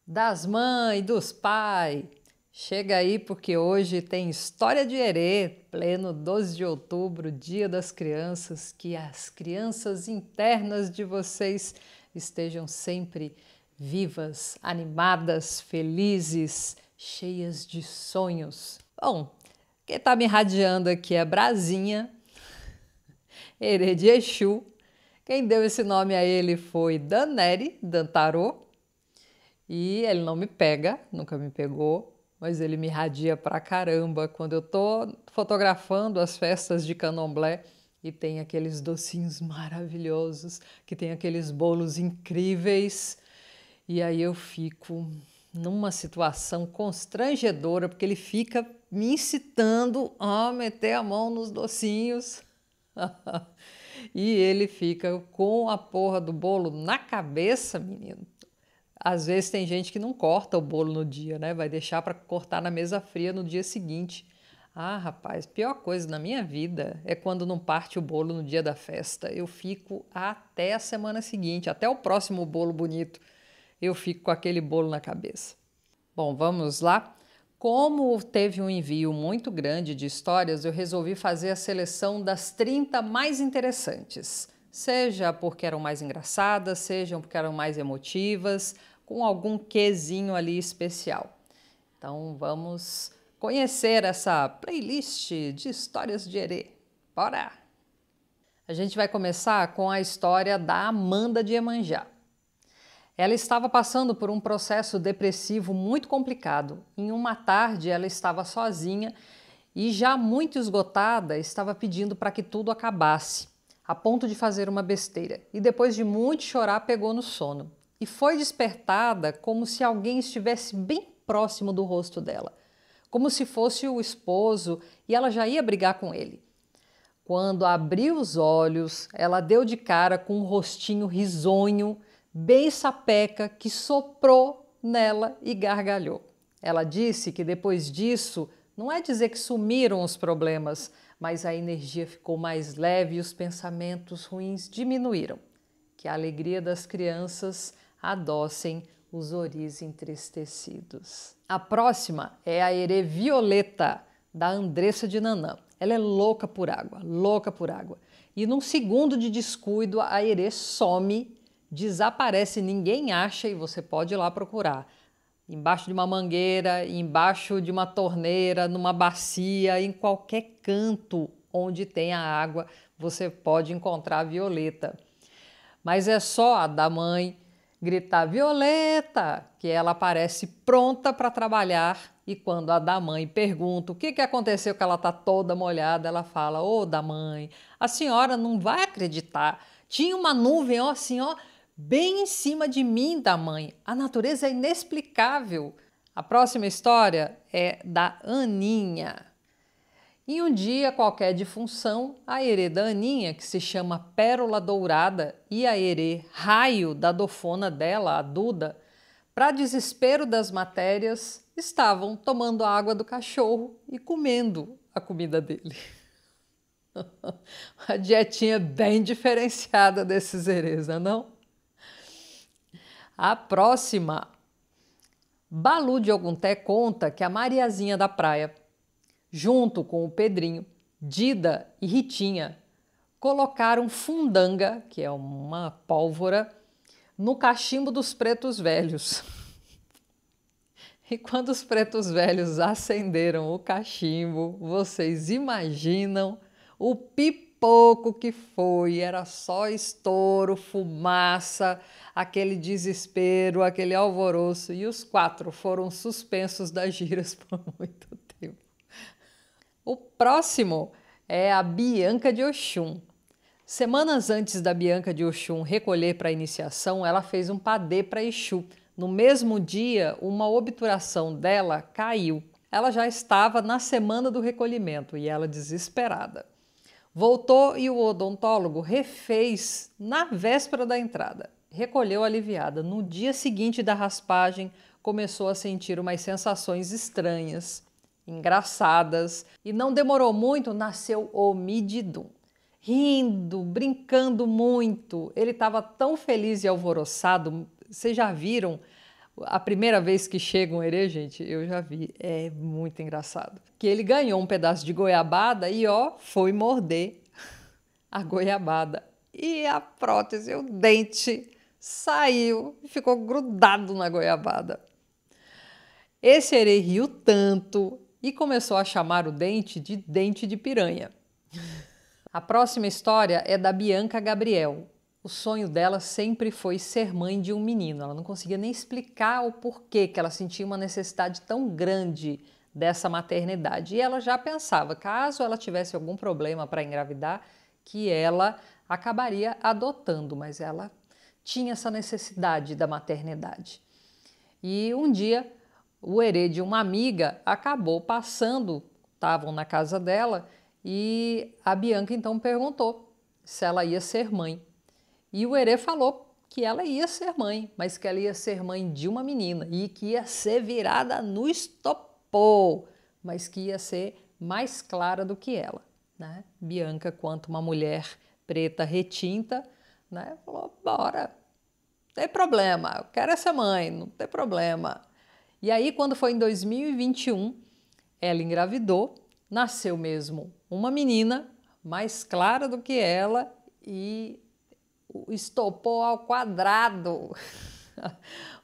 das mães, dos pais. Chega aí porque hoje tem História de Herê, pleno 12 de outubro, Dia das Crianças, que as crianças internas de vocês estejam sempre vivas, animadas, felizes, cheias de sonhos. Bom, quem está me irradiando aqui é Brasinha, Herê de Exu. Quem deu esse nome a ele foi Daneri, Dantarô. E ele não me pega, nunca me pegou, mas ele me irradia pra caramba quando eu tô fotografando as festas de Candomblé e tem aqueles docinhos maravilhosos, que tem aqueles bolos incríveis. E aí eu fico numa situação constrangedora, porque ele fica me incitando a meter a mão nos docinhos. E ele fica com a porra do bolo na cabeça, menino. Às vezes tem gente que não corta o bolo no dia, né? Vai deixar para cortar na mesa fria no dia seguinte. Ah, rapaz, pior coisa na minha vida é quando não parte o bolo no dia da festa. Eu fico até a semana seguinte, até o próximo bolo bonito, eu fico com aquele bolo na cabeça. Bom, vamos lá. Como teve um envio muito grande de histórias, eu resolvi fazer a seleção das 30 mais interessantes. Seja porque eram mais engraçadas, sejam porque eram mais emotivas, com algum quezinho ali especial. Então vamos conhecer essa playlist de histórias de Herê. Bora! A gente vai começar com a história da Amanda de Iemanjá. Ela estava passando por um processo depressivo muito complicado. Em uma tarde, ela estava sozinha e, já muito esgotada, estava pedindo para que tudo acabasse, a ponto de fazer uma besteira. E depois de muito chorar, pegou no sono. E foi despertada como se alguém estivesse bem próximo do rosto dela, como se fosse o esposo e ela já ia brigar com ele. Quando abriu os olhos, ela deu de cara com um rostinho risonho, bem sapeca, que soprou nela e gargalhou. Ela disse que depois disso, não é dizer que sumiram os problemas, mas a energia ficou mais leve e os pensamentos ruins diminuíram. Que a alegria das crianças adocem os oris entristecidos. A próxima é a Herê Violeta, da Andressa de Nanã. Ela é louca por água, louca por água. E num segundo de descuido, a Herê some, desaparece, ninguém acha e você pode ir lá procurar. Embaixo de uma mangueira, embaixo de uma torneira, numa bacia, em qualquer canto onde tenha água, você pode encontrar a Violeta. Mas é só a da mãe gritar Violeta, que ela aparece pronta para trabalhar. E quando a da mãe pergunta o que aconteceu, que ela está toda molhada, ela fala: ô da mãe, a senhora não vai acreditar. Tinha uma nuvem, ó, assim, ó, bem em cima de mim, da mãe. A natureza é inexplicável. A próxima história é da Aninha. Em um dia qualquer de função, a Herê da Aninha, que se chama Pérola Dourada, e a Herê Raio da dofona dela, a Duda, para desespero das matérias, estavam tomando a água do cachorro e comendo a comida dele. A dietinha bem diferenciada desses herês, não? A próxima, Balu de Ogunté conta que a Mariazinha da praia, junto com o Pedrinho, Dida e Ritinha, colocaram fundanga, que é uma pólvora, no cachimbo dos pretos velhos. E quando os pretos velhos acenderam o cachimbo, vocês imaginam o pipoco que foi? Era só estouro, fumaça, aquele desespero, aquele alvoroço. E os 4 foram suspensos das giras por muito tempo. O próximo é a Bianca de Oxum. Semanas antes da Bianca de Oxum recolher para a iniciação, ela fez um padê para Exu. No mesmo dia, uma obturação dela caiu. Ela já estava na semana do recolhimento e ela desesperada. Voltou e o odontólogo refez na véspera da entrada. Recolheu aliviada. No dia seguinte da raspagem, começou a sentir umas sensações estranhas, engraçadas, e não demorou muito, nasceu o Mididum. Rindo, brincando muito. Ele estava tão feliz e alvoroçado. Vocês já viram A primeira vez que chega um herê, gente, eu já vi, é muito engraçado. Que ele ganhou um pedaço de goiabada e ó, foi morder a goiabada. E a prótese, o dente, saiu e ficou grudado na goiabada. Esse herê riu tanto e começou a chamar o dente de piranha. A próxima história é da Bianca Gabriel. O sonho dela sempre foi ser mãe de um menino. Ela não conseguia nem explicar o porquê que ela sentia uma necessidade tão grande dessa maternidade. E ela já pensava, caso ela tivesse algum problema para engravidar, que ela acabaria adotando, mas ela tinha essa necessidade da maternidade. E um dia, o herê de uma amiga acabou passando, estavam na casa dela, e a Bianca então perguntou se ela ia ser mãe. E o herê falou que ela ia ser mãe, mas que ela ia ser mãe de uma menina e que ia ser virada no estopor, mas que ia ser mais clara do que ela, né? Bianca, quanto uma mulher preta retinta, né, falou: bora, não tem problema, eu quero ser mãe, não tem problema. E aí, quando foi em 2021, ela engravidou, nasceu mesmo uma menina mais clara do que ela e estopou ao quadrado.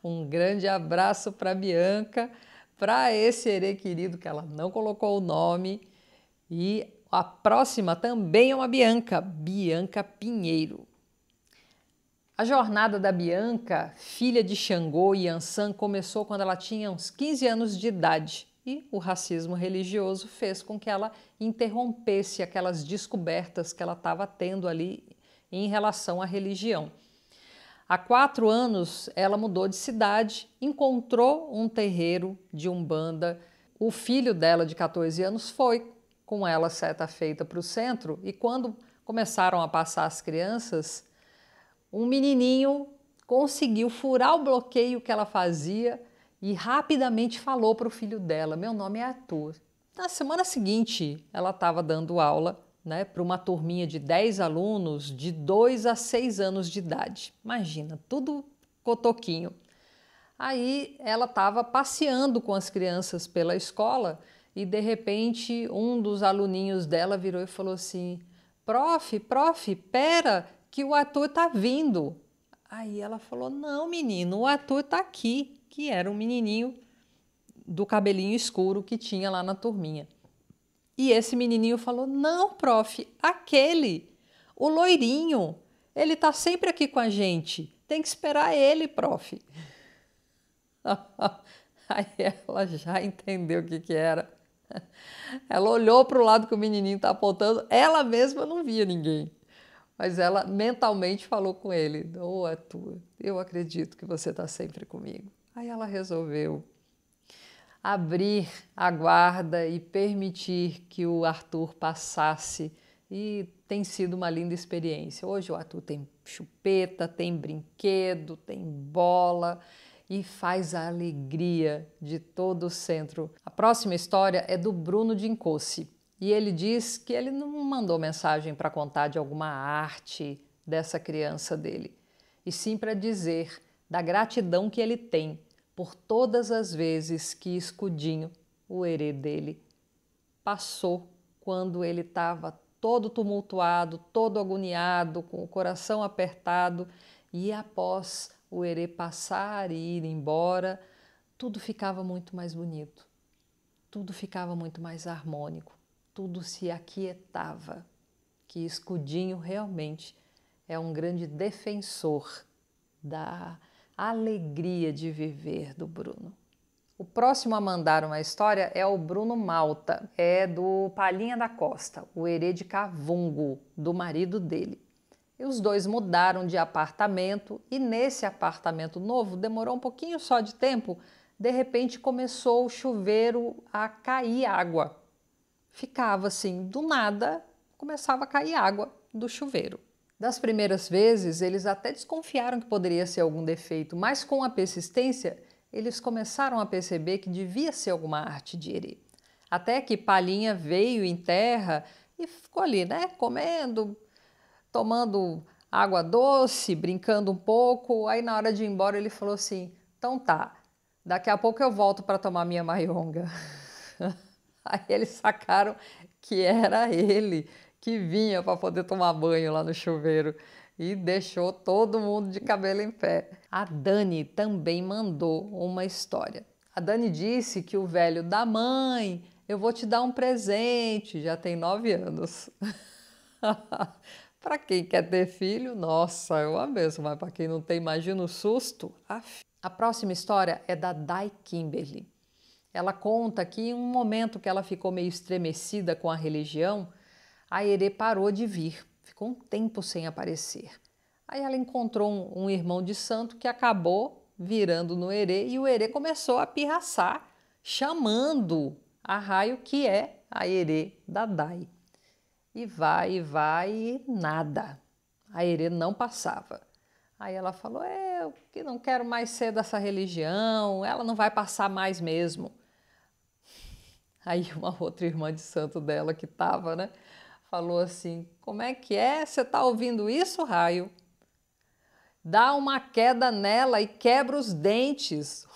Um grande abraço para Bianca, para esse herê querido que ela não colocou o nome. E a próxima também é uma Bianca, Bianca Pinheiro. A jornada da Bianca, filha de Xangô e Yansan, começou quando ela tinha uns 15 anos de idade. E o racismo religioso fez com que ela interrompesse aquelas descobertas que ela estava tendo ali em relação à religião. Há 4 anos, ela mudou de cidade, encontrou um terreiro de Umbanda. O filho dela, de 14 anos, foi com ela certa feita para o centro e quando começaram a passar as crianças, um menininho conseguiu furar o bloqueio que ela fazia e rapidamente falou para o filho dela: meu nome é Arthur. Na semana seguinte, ela estava dando aula, né, para uma turminha de 10 alunos de 2 a 6 anos de idade. Imagina, tudo cotoquinho. Aí ela estava passeando com as crianças pela escola e de repente um dos aluninhos dela virou e falou assim: prof, pera, que o Arthur tá vindo. Aí ela falou: não, menino, o Arthur tá aqui, que era um menininho do cabelinho escuro que tinha lá na turminha. E esse menininho falou: não, prof, aquele, o loirinho, ele tá sempre aqui com a gente, tem que esperar ele, prof. Aí ela já entendeu o que era. Ela olhou para o lado que o menininho está apontando, ela mesma não via ninguém. Mas ela mentalmente falou com ele: ô Arthur, eu acredito que você está sempre comigo. Aí ela resolveu abrir a guarda e permitir que o Arthur passasse. E tem sido uma linda experiência. Hoje o Arthur tem chupeta, tem brinquedo, tem bola e faz a alegria de todo o centro. A próxima história é do Bruno de Incosse. E ele diz que ele não mandou mensagem para contar de alguma arte dessa criança dele, e sim para dizer da gratidão que ele tem por todas as vezes que Escudinho, o herê dele, passou quando ele estava todo tumultuado, todo agoniado, com o coração apertado, e após o herê passar e ir embora, tudo ficava muito mais bonito, tudo ficava muito mais harmônico, tudo se aquietava, que Escudinho realmente é um grande defensor da alegria de viver do Bruno. O próximo a mandar uma história é o Bruno Malta, é do Palhinha da Costa, o herê de Cavungo, do marido dele. E os dois mudaram de apartamento e nesse apartamento novo demorou um pouquinho só de tempo, de repente começou o chuveiro a cair água. Ficava assim, do nada, começava a cair água do chuveiro. Das primeiras vezes, eles até desconfiaram que poderia ser algum defeito, mas com a persistência, eles começaram a perceber que devia ser alguma arte de herê. Até que Palhinha veio em terra e ficou ali, né, comendo, tomando água doce, brincando um pouco. Aí na hora de ir embora ele falou assim: então tá, Daqui a pouco eu volto para tomar minha maionga. Aí eles sacaram que era ele que vinha para poder tomar banho lá no chuveiro e deixou todo mundo de cabelo em pé. A Dani também mandou uma história. A Dani disse que o velho da mãe, eu vou te dar um presente, já tem 9 anos. Para quem quer ter filho, nossa, eu abençoo, mas para quem não tem, imagina o susto. A próxima história é da Dai Kimberly. Ela conta que em um momento que ela ficou meio estremecida com a religião, a Erê parou de vir, ficou um tempo sem aparecer. Aí ela encontrou um irmão de santo que acabou virando no Erê e o Erê começou a pirraçar, chamando a raio que é a Erê da Dai. E vai, e nada. A Erê não passava. Aí ela falou, eu que não quero mais ser dessa religião, ela não vai passar mais mesmo. Aí uma outra irmã de santo dela que estava, né, falou assim, como é que é? Você está ouvindo isso, raio? Dá uma queda nela e quebra os dentes.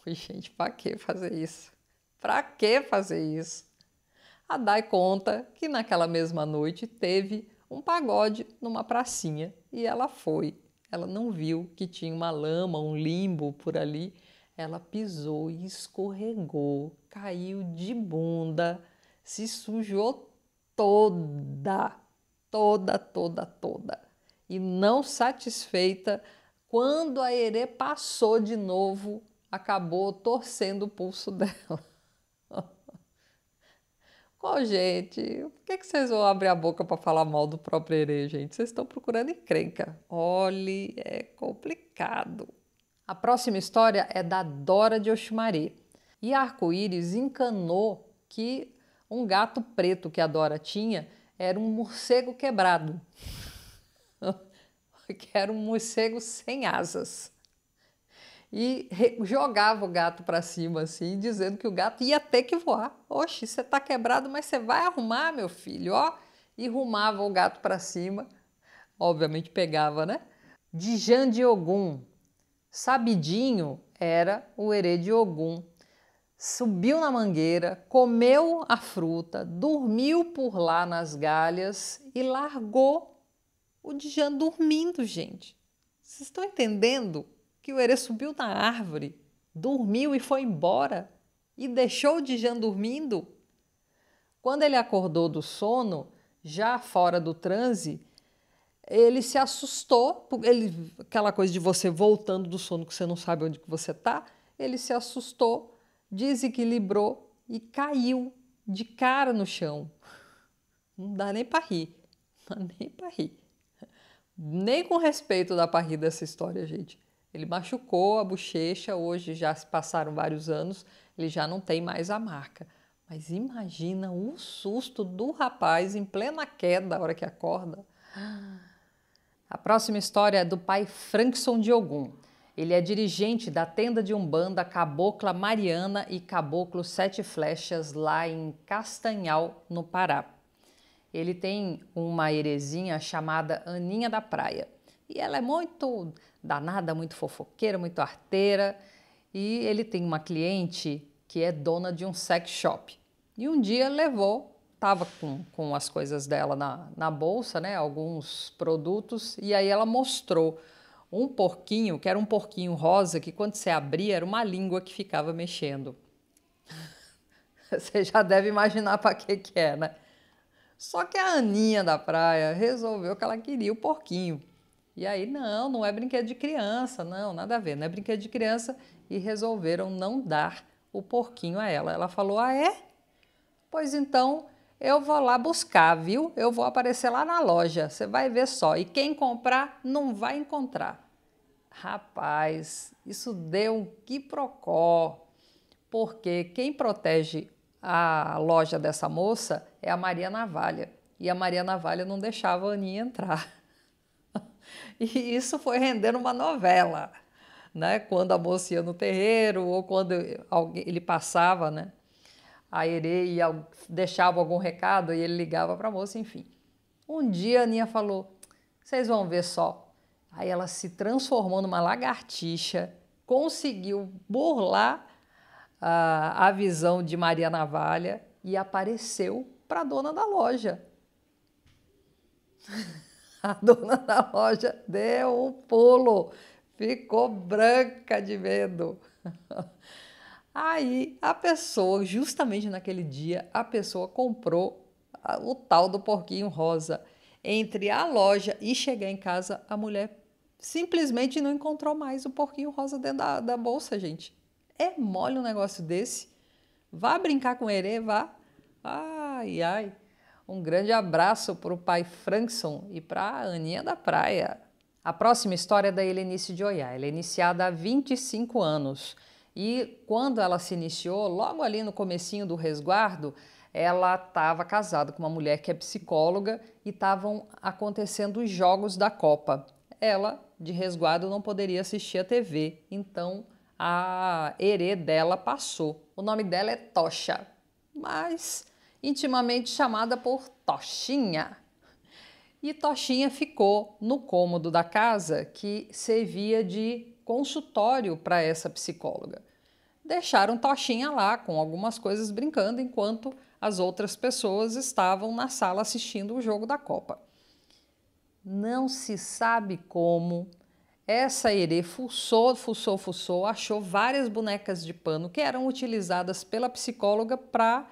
Gente, para que fazer isso? Para que fazer isso? A Dai conta que naquela mesma noite teve um pagode numa pracinha e ela foi. Ela não viu que tinha uma lama, um limbo por ali. Ela pisou e escorregou, caiu de bunda, se sujou toda. E não satisfeita, quando a Erê passou de novo, acabou torcendo o pulso dela. Ô, gente, por que vocês vão abrir a boca para falar mal do próprio Erê, gente? Vocês estão procurando encrenca. Olhe, é complicado. A próxima história é da Dora de Oxumaré. E a Arco-Íris encanou que um gato preto que a Dora tinha era um morcego quebrado. Que era um morcego sem asas. E jogava o gato para cima, assim, dizendo que o gato ia ter que voar. Oxe, você tá quebrado, mas você vai arrumar, meu filho, ó. E arrumava o gato para cima. Obviamente pegava, né? Djan de Ogum. Sabidinho era o Erê de Ogum. Subiu na mangueira, comeu a fruta, dormiu por lá nas galhas e largou o Djan dormindo, gente. Vocês estão entendendo que o Erê subiu na árvore, dormiu e foi embora e deixou o Djan dormindo? Quando ele acordou do sono, já fora do transe, ele se assustou, aquela coisa de você voltando do sono que você não sabe onde que você está, ele se assustou, desequilibrou e caiu de cara no chão. Não dá nem para rir, não dá nem para rir. Nem com respeito dá para rir dessa história, gente. Ele machucou a bochecha, hoje já se passaram vários anos, ele já não tem mais a marca. Mas imagina o susto do rapaz em plena queda, a hora que acorda. A próxima história é do pai Frankson de Ogum. Ele é dirigente da tenda de Umbanda Cabocla Mariana e Caboclo Sete Flechas, lá em Castanhal, no Pará. Ele tem uma heresinha chamada Aninha da Praia. E ela é muito danada, muito fofoqueira, muito arteira. E ele tem uma cliente que é dona de um sex shop. E um dia levou, estava com as coisas dela na bolsa, né, alguns produtos, e aí ela mostrou um porquinho, que era um porquinho rosa, que quando você abria era uma língua que ficava mexendo. Você já deve imaginar para que é, né? Só que a Aninha da Praia resolveu que ela queria o porquinho. E aí, não é brinquedo de criança, não, nada a ver, não é brinquedo de criança. E resolveram não dar o porquinho a ela. Ela falou, ah, é? Pois então, eu vou lá buscar, viu? Eu vou aparecer lá na loja, você vai ver só. E quem comprar, não vai encontrar. Rapaz, isso deu um quiprocó, porque quem protege a loja dessa moça é a Maria Navalha. E a Maria Navalha não deixava a Aninha entrar. E isso foi rendendo uma novela, né? Quando a moça ia no terreiro ou quando ele passava, né? A Erê deixava algum recado e ele ligava para a moça, enfim. Um dia a Aninha falou, vocês vão ver só. Aí ela se transformou numa lagartixa, conseguiu burlar a visão de Maria Navalha e apareceu para a dona da loja. A dona da loja deu um pulo, ficou branca de medo. Aí a pessoa, justamente naquele dia, a pessoa comprou o tal do porquinho rosa. Entre a loja e chegar em casa, a mulher simplesmente não encontrou mais o porquinho rosa dentro da bolsa, gente. É mole um negócio desse? Vá brincar com o herê, vá. Ai, ai. Um grande abraço para o pai Frankson e para a Aninha da Praia. A próxima história é da Helenice de Oyá. Ela é iniciada há 25 anos. E quando ela se iniciou, logo ali no comecinho do resguardo, ela estava casada com uma mulher que é psicóloga e estavam acontecendo os jogos da Copa. Ela, de resguardo, não poderia assistir a TV, então a herê dela passou. O nome dela é Tocha, mas intimamente chamada por Tochinha. E Tochinha ficou no cômodo da casa que servia de consultório para essa psicóloga. Deixaram Tochinha lá com algumas coisas brincando enquanto as outras pessoas estavam na sala assistindo o jogo da Copa. Não se sabe como essa herê fuçou, achou várias bonecas de pano que eram utilizadas pela psicóloga para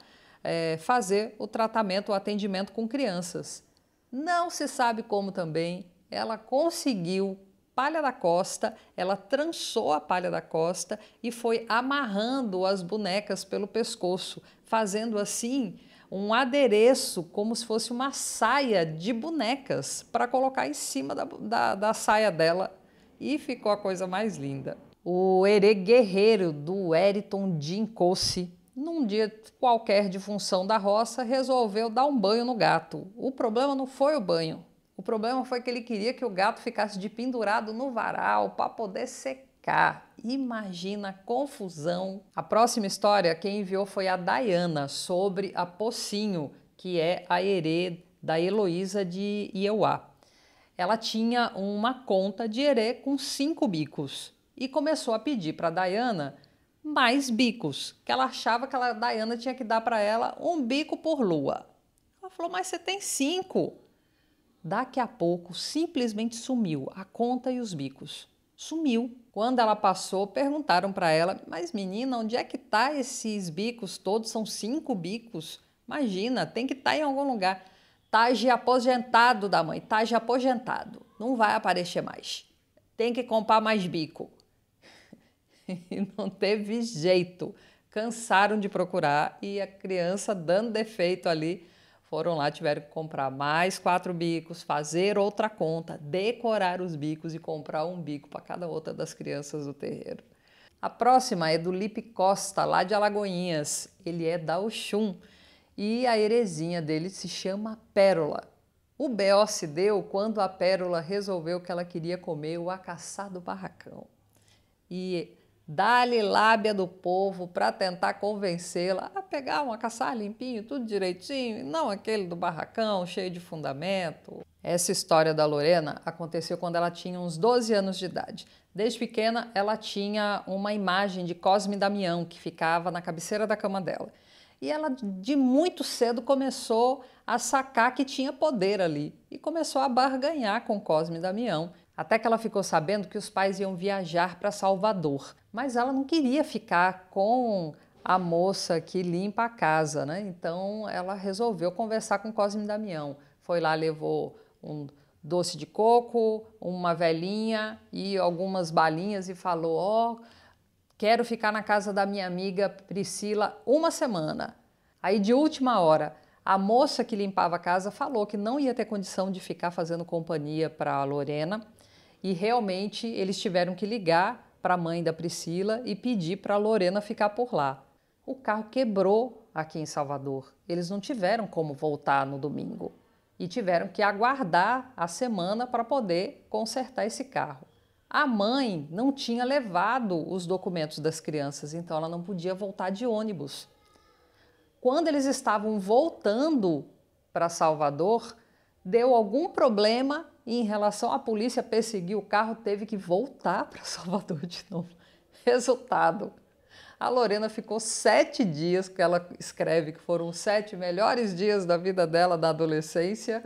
fazer o tratamento, o atendimento com crianças. Não se sabe como também ela conseguiu palha da costa, ela trançou a palha da costa e foi amarrando as bonecas pelo pescoço, fazendo assim um adereço, como se fosse uma saia de bonecas, para colocar em cima da saia dela, e ficou a coisa mais linda. O herê guerreiro do Eriton Dincosse, num dia qualquer de função da roça, resolveu dar um banho no gato. O problema não foi o banho. O problema foi que ele queria que o gato ficasse de pendurado no varal para poder secar. Imagina a confusão. A próxima história quem enviou foi a Dayana, sobre a Pocinho, que é a herê da Heloísa de Ieuá. Ela tinha uma conta de herê com 5 bicos e começou a pedir para a Dayana mais bicos, que ela achava que a Dayana tinha que dar para ela um bico por lua. Ela falou, mas você tem 5. Daqui a pouco, simplesmente sumiu a conta e os bicos. Sumiu. Quando ela passou, perguntaram para ela, mas menina, onde é que tá esses bicos todos? São 5 bicos. Imagina, tem que estar em algum lugar. Tá de aposentado da mãe, tá de aposentado. Não vai aparecer mais. Tem que comprar mais bico. E não teve jeito. Cansaram de procurar e a criança dando defeito ali, foram lá, tiveram que comprar mais 4 bicos, fazer outra conta, decorar os bicos e comprar um bico para cada outra das crianças do terreiro. A próxima é do Lipe Costa, lá de Alagoinhas. Ele é da Oxum e a herezinha dele se chama Pérola. O B.O. se deu quando a Pérola resolveu que ela queria comer o acaçá do barracão. E dá-lhe lábia do povo para tentar convencê-la a pegar um acaçar limpinho, tudo direitinho, não aquele do barracão, cheio de fundamento. Essa história da Lorena aconteceu quando ela tinha uns 12 anos de idade. Desde pequena, ela tinha uma imagem de Cosme e Damião, que ficava na cabeceira da cama dela. E ela, de muito cedo, começou a sacar que tinha poder ali e começou a barganhar com Cosme e Damião. Até que ela ficou sabendo que os pais iam viajar para Salvador, mas ela não queria ficar com a moça que limpa a casa, né? Então ela resolveu conversar com Cosme e Damião. Foi lá, levou um doce de coco, uma velhinha e algumas balinhas e falou: ó, quero ficar na casa da minha amiga Priscila uma semana. Aí de última hora, a moça que limpava a casa falou que não ia ter condição de ficar fazendo companhia para a Lorena. E realmente eles tiveram que ligar para a mãe da Priscila e pedir para a Lorena ficar por lá. O carro quebrou aqui em Salvador. Eles não tiveram como voltar no domingo e tiveram que aguardar a semana para poder consertar esse carro. A mãe não tinha levado os documentos das crianças, então ela não podia voltar de ônibus. Quando eles estavam voltando para Salvador, deu algum problema e em relação à polícia perseguir o carro, teve que voltar para Salvador de novo. Resultado, a Lorena ficou 7 dias, que ela escreve que foram os 7 melhores dias da vida dela, da adolescência,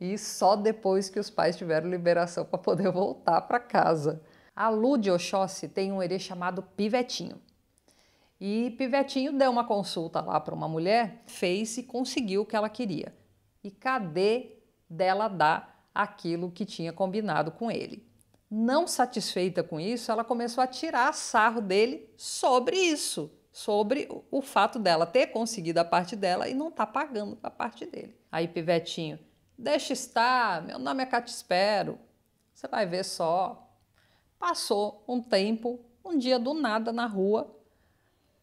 e só depois que os pais tiveram liberação para poder voltar para casa. A Lu de Oxóssi tem um erê chamado Pivetinho. E Pivetinho deu uma consulta lá para uma mulher, fez e conseguiu o que ela queria. E cadê dela dar aquilo que tinha combinado com ele? Não satisfeita com isso, ela começou a tirar sarro dele sobre isso, sobre o fato dela ter conseguido a parte dela e não tá pagando a parte dele. Aí Pivetinho, deixa estar, meu nome é Catispero, você vai ver só. Passou um tempo, um dia do nada na rua,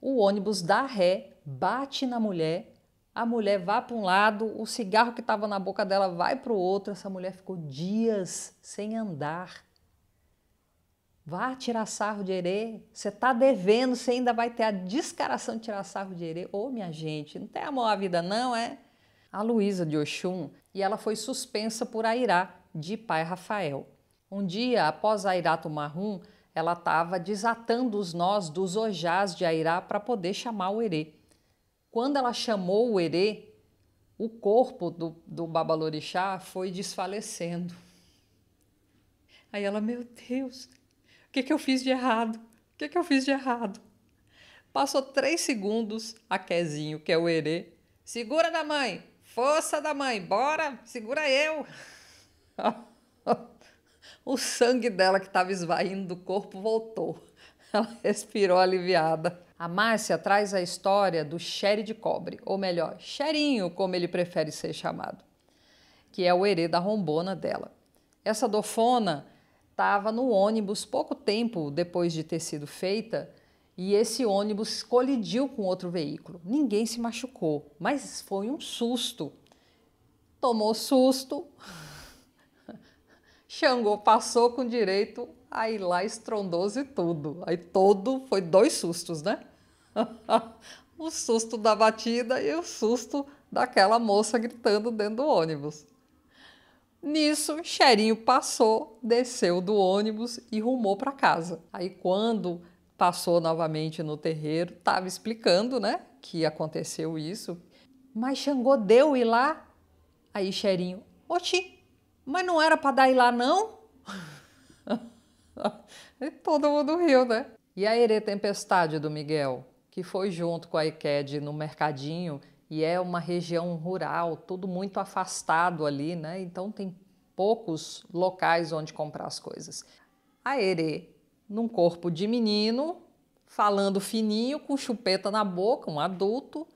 o ônibus dá ré, bate na mulher, a mulher vai para um lado, o cigarro que estava na boca dela vai para o outro, essa mulher ficou dias sem andar. Vá tirar sarro de erê, você está devendo, você ainda vai ter a descaração de tirar sarro de erê. Ô, minha gente, não tem amor à vida não, é? A Luísa de Oxum, e ela foi suspensa por Airá, de pai Rafael. Um dia, após Airá tomar rum, ela estava desatando os nós dos ojás de Airá para poder chamar o erê. Quando ela chamou o erê, o corpo do babalorixá foi desfalecendo. Aí ela, meu Deus, o que eu fiz de errado? O que eu fiz de errado? Passou 3 segundos, a Quezinho, que é o erê, segura da mãe, força da mãe, bora, segura eu. O sangue dela que estava esvaindo do corpo voltou. Ela respirou aliviada. A Márcia traz a história do Xere de Cobre, ou melhor, Xerinho, como ele prefere ser chamado, que é o erê da rombona dela. Essa dofona estava no ônibus pouco tempo depois de ter sido feita e esse ônibus colidiu com outro veículo. Ninguém se machucou, mas foi um susto. Tomou susto, Xangô passou com direito a ir lá estrondoso e tudo. Aí foi 2 sustos, né? O susto da batida e o susto daquela moça gritando dentro do ônibus. Nisso, Xerinho passou, desceu do ônibus e rumou para casa. Aí quando passou novamente no terreiro, estava explicando, né, que aconteceu isso. Mas Xangô deu ir lá? Aí Xerinho, oxi, mas não era para dar ir lá não? E todo mundo riu, né? E a erê tempestade do Miguel, que foi junto com a IQED no mercadinho, e é uma região rural, tudo muito afastado ali, né? Então tem poucos locais onde comprar as coisas. A erê, num corpo de menino, falando fininho, com chupeta na boca, um adulto,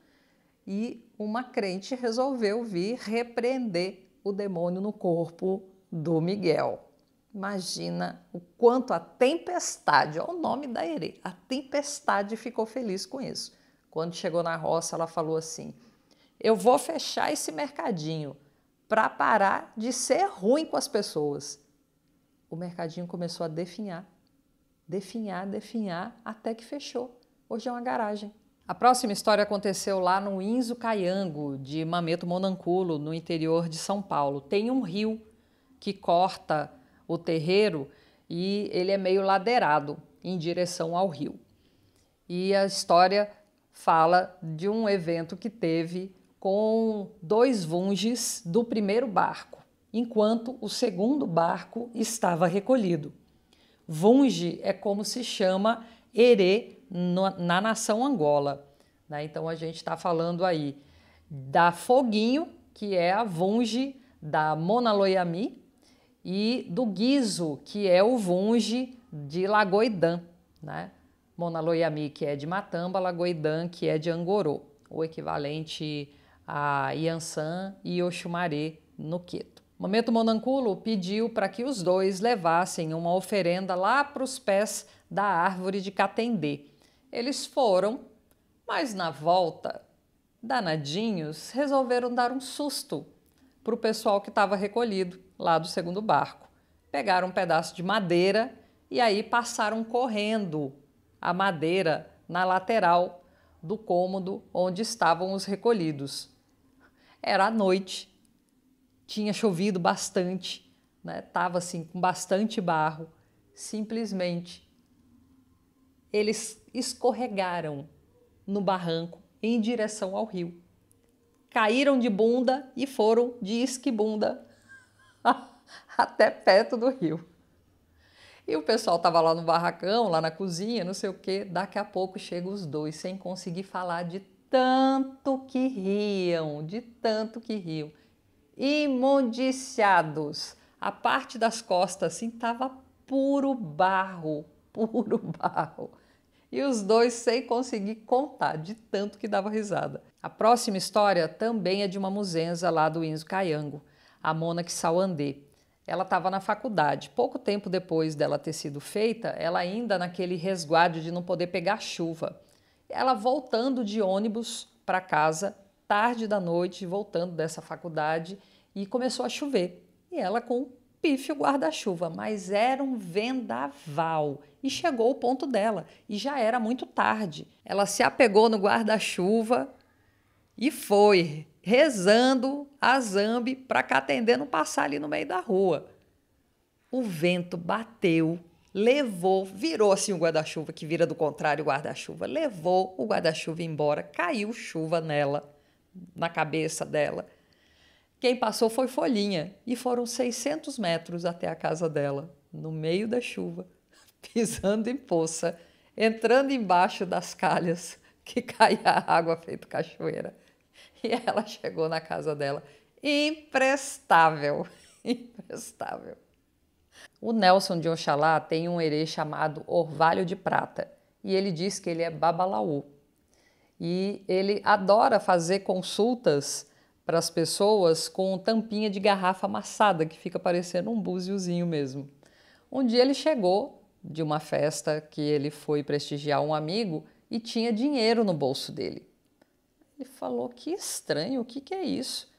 e uma crente resolveu vir repreender o demônio no corpo do Miguel. Imagina o quanto a tempestade, olha o nome da erê, a tempestade ficou feliz com isso. Quando chegou na roça, ela falou assim, eu vou fechar esse mercadinho para parar de ser ruim com as pessoas. O mercadinho começou a definhar, até que fechou. Hoje é uma garagem. A próxima história aconteceu lá no Inzo Caiango, de Mameto Monanculo, no interior de São Paulo. Tem um rio que corta o terreiro e ele é meio ladeirado em direção ao rio. E a história fala de um evento que teve com 2 vunges do primeiro barco, enquanto o segundo barco estava recolhido. Vunge é como se chama erê na nação Angola, né? Então a gente está falando aí da Foguinho, que é a vunge da Mona Loiami, e do Guizo, que é o vunge de Lagoidã, né? Mona Loiami, que é de Matamba, Lagoidã, que é de Angorô, o equivalente a Iansã e Oxumaré no Queto. Mameto Monanculo pediu para que os 2 levassem uma oferenda lá para os pés da árvore de Catendê. Eles foram, mas na volta, danadinhos, resolveram dar um susto para o pessoal que estava recolhido lá do segundo barco. Pegaram um pedaço de madeira e aí passaram correndo a madeira na lateral do cômodo onde estavam os recolhidos. Era à noite, tinha chovido bastante, né? Tava assim com bastante barro. Simplesmente eles escorregaram no barranco em direção ao rio. Caíram de bunda e foram de esquibunda até perto do rio. E o pessoal estava lá no barracão, lá na cozinha, não sei o quê. Daqui a pouco chegam os dois, sem conseguir falar de tanto que riam, de tanto que riam. Imundiciados. A parte das costas, assim, estava puro barro, puro barro. E os dois sem conseguir contar, de tanto que dava risada. A próxima história também é de uma muzenza lá do Inzo Caiango, a Mona Sawandê. Ela estava na faculdade. Pouco tempo depois dela ter sido feita, ela ainda naquele resguardo de não poder pegar chuva. Ela voltando de ônibus para casa, tarde da noite, voltando dessa faculdade, e começou a chover. E ela com um pífio guarda-chuva, mas era um vendaval. E chegou o ponto dela, e já era muito tarde. Ela se apegou no guarda-chuva e foi rezando a Zambi para cá atender não passar ali no meio da rua. O vento bateu, levou, virou assim o guarda-chuva, que vira do contrário o guarda-chuva, levou o guarda-chuva embora, caiu chuva nela, na cabeça dela. Quem passou foi Folhinha e foram 600 metros até a casa dela, no meio da chuva, pisando em poça, entrando embaixo das calhas, que caía a água feito cachoeira. E ela chegou na casa dela imprestável, imprestável. O Nelson de Oxalá tem um erê chamado Orvalho de Prata e ele diz que ele é babalaú. E ele adora fazer consultas para as pessoas com tampinha de garrafa amassada, que fica parecendo um búziozinho mesmo. Um dia ele chegou de uma festa que ele foi prestigiar um amigo e tinha dinheiro no bolso dele. Ele falou, que estranho, o que é isso?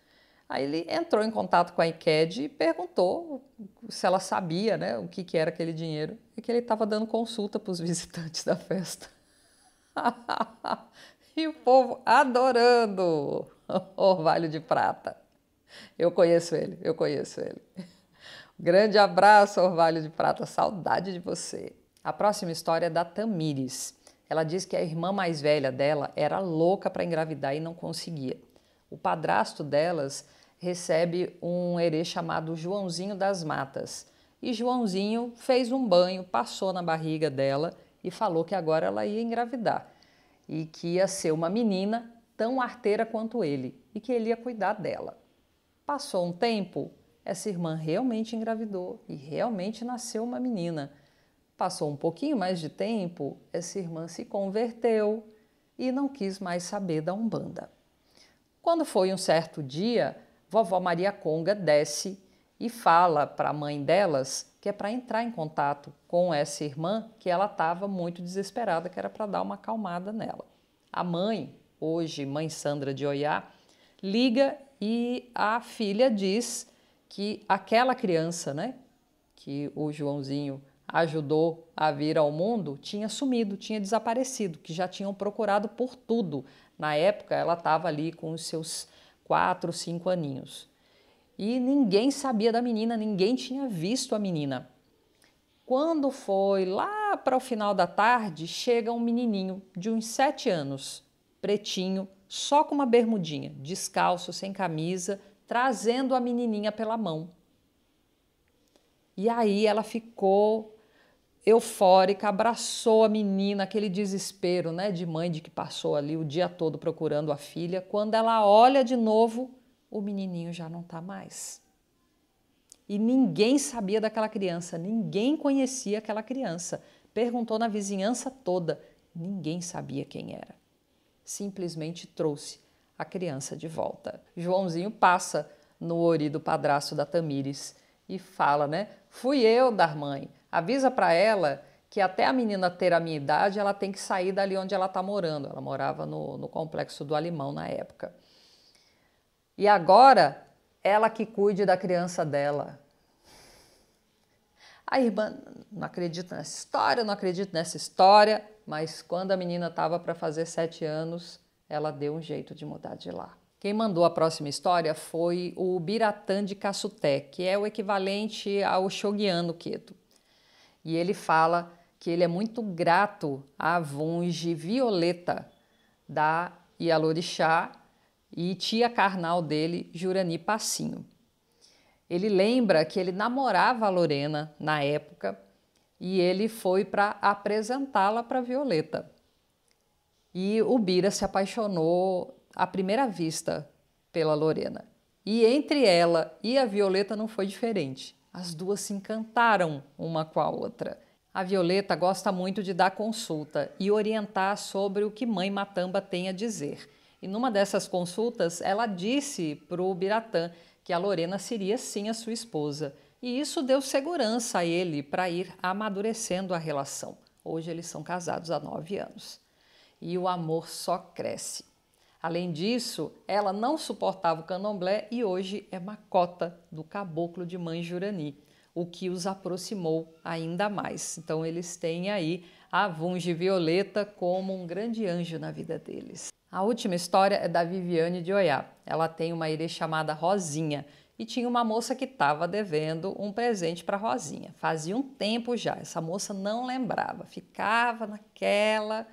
Aí ele entrou em contato com a ICAD e perguntou se ela sabia, né, o que era aquele dinheiro. E que ele estava dando consulta para os visitantes da festa. E o povo adorando Orvalho de Prata. Eu conheço ele, eu conheço ele. Grande abraço, Orvalho de Prata, saudade de você. A próxima história é da Tamires. Ela diz que a irmã mais velha dela era louca para engravidar e não conseguia. O padrasto delas recebe um erê chamado Joãozinho das Matas. E Joãozinho fez um banho, passou na barriga dela e falou que agora ela ia engravidar. E que ia ser uma menina tão arteira quanto ele e que ele ia cuidar dela. Passou um tempo, essa irmã realmente engravidou e realmente nasceu uma menina. Passou um pouquinho mais de tempo, essa irmã se converteu e não quis mais saber da Umbanda. Quando foi um certo dia, vovó Maria Conga desce e fala para a mãe delas que é para entrar em contato com essa irmã, que ela estava muito desesperada, que era para dar uma acalmada nela. A mãe, hoje mãe Sandra de Oiá, liga e a filha diz que aquela criança, né, que o Joãozinho ajudou a vir ao mundo, tinha sumido, tinha desaparecido, que já tinham procurado por tudo. Na época, ela estava ali com os seus 4, 5 aninhos. E ninguém sabia da menina, ninguém tinha visto a menina. Quando foi lá para o final da tarde, chega um menininho de uns 7 anos, pretinho, só com uma bermudinha, descalço, sem camisa, trazendo a menininha pela mão. E aí ela ficou eufórica, abraçou a menina, aquele desespero, né, de mãe de que passou ali o dia todo procurando a filha. Quando ela olha de novo, o menininho já não está mais. E ninguém sabia daquela criança, ninguém conhecia aquela criança. Perguntou na vizinhança toda, ninguém sabia quem era. Simplesmente trouxe a criança de volta. Joãozinho passa no ori do padrasto da Tamires e fala, né, fui eu, Darmãe. Avisa para ela que até a menina ter a minha idade, ela tem que sair dali onde ela está morando. Ela morava no Complexo do Alimão na época. E agora, ela que cuide da criança dela. A irmã não acredita nessa história, mas quando a menina estava para fazer 7 anos, ela deu um jeito de mudar de lá. Quem mandou a próxima história foi o Biratã de Caçuté, que é o equivalente ao Xoguiano Queto. E ele fala que ele é muito grato à Afungi Violeta da Ialorixá e tia carnal dele, Jurani Passinho. Ele lembra que ele namorava a Lorena na época e ele foi para apresentá-la para Violeta. E o Bira se apaixonou à primeira vista pela Lorena. E entre ela e a Violeta não foi diferente. As duas se encantaram uma com a outra. A Violeta gosta muito de dar consulta e orientar sobre o que Mãe Matamba tem a dizer. E numa dessas consultas, ela disse para o Biratã que a Lorena seria sim a sua esposa. E isso deu segurança a ele para ir amadurecendo a relação. Hoje eles são casados há 9 anos. E o amor só cresce. Além disso, ela não suportava o candomblé e hoje é macota do caboclo de Mãe Jurani, o que os aproximou ainda mais. Então eles têm aí a Afungi Violeta como um grande anjo na vida deles. A última história é da Viviane de Oiá. Ela tem uma irê chamada Rosinha e tinha uma moça que estava devendo um presente para Rosinha. Fazia um tempo já, essa moça não lembrava, ficava naquela.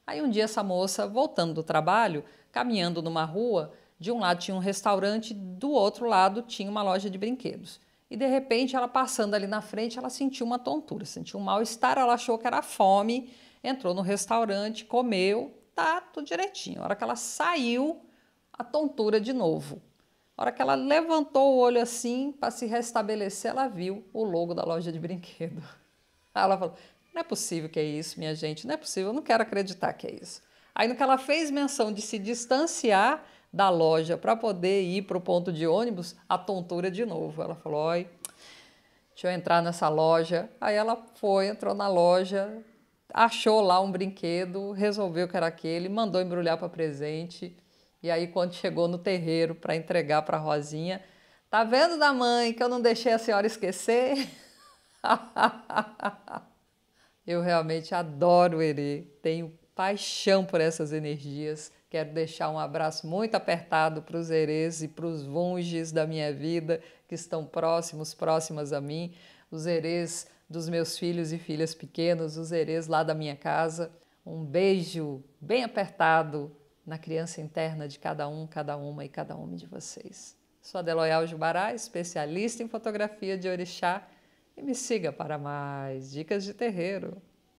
Aí um dia essa moça, voltando do trabalho, caminhando numa rua, de um lado tinha um restaurante, do outro lado tinha uma loja de brinquedos. E de repente, ela passando ali na frente, ela sentiu uma tontura, sentiu um mal-estar, ela achou que era fome, entrou no restaurante, comeu, tá tudo direitinho. A hora que ela saiu, a tontura de novo. A hora que ela levantou o olho assim, para se restabelecer, ela viu o logo da loja de brinquedo. Aí ela falou, não é possível que é isso, minha gente, não é possível, eu não quero acreditar que é isso. Aí no que ela fez menção de se distanciar da loja para poder ir para o ponto de ônibus, a tontura de novo. Ela falou, oi, deixa eu entrar nessa loja. Aí ela foi, entrou na loja, achou lá um brinquedo, resolveu que era aquele, mandou embrulhar para presente. E aí quando chegou no terreiro para entregar para a Rosinha, tá vendo da mãe que eu não deixei a senhora esquecer? Eu realmente adoro o erê, tenho paixão por essas energias. Quero deixar um abraço muito apertado para os erês e para os vungis da minha vida que estão próximas a mim, os erês dos meus filhos e filhas pequenos, os erês lá da minha casa. Um beijo bem apertado na criança interna de cada um, cada uma e cada uma de vocês. Sou Adeloyal Jubará, especialista em fotografia de orixá, e me siga para mais dicas de terreiro.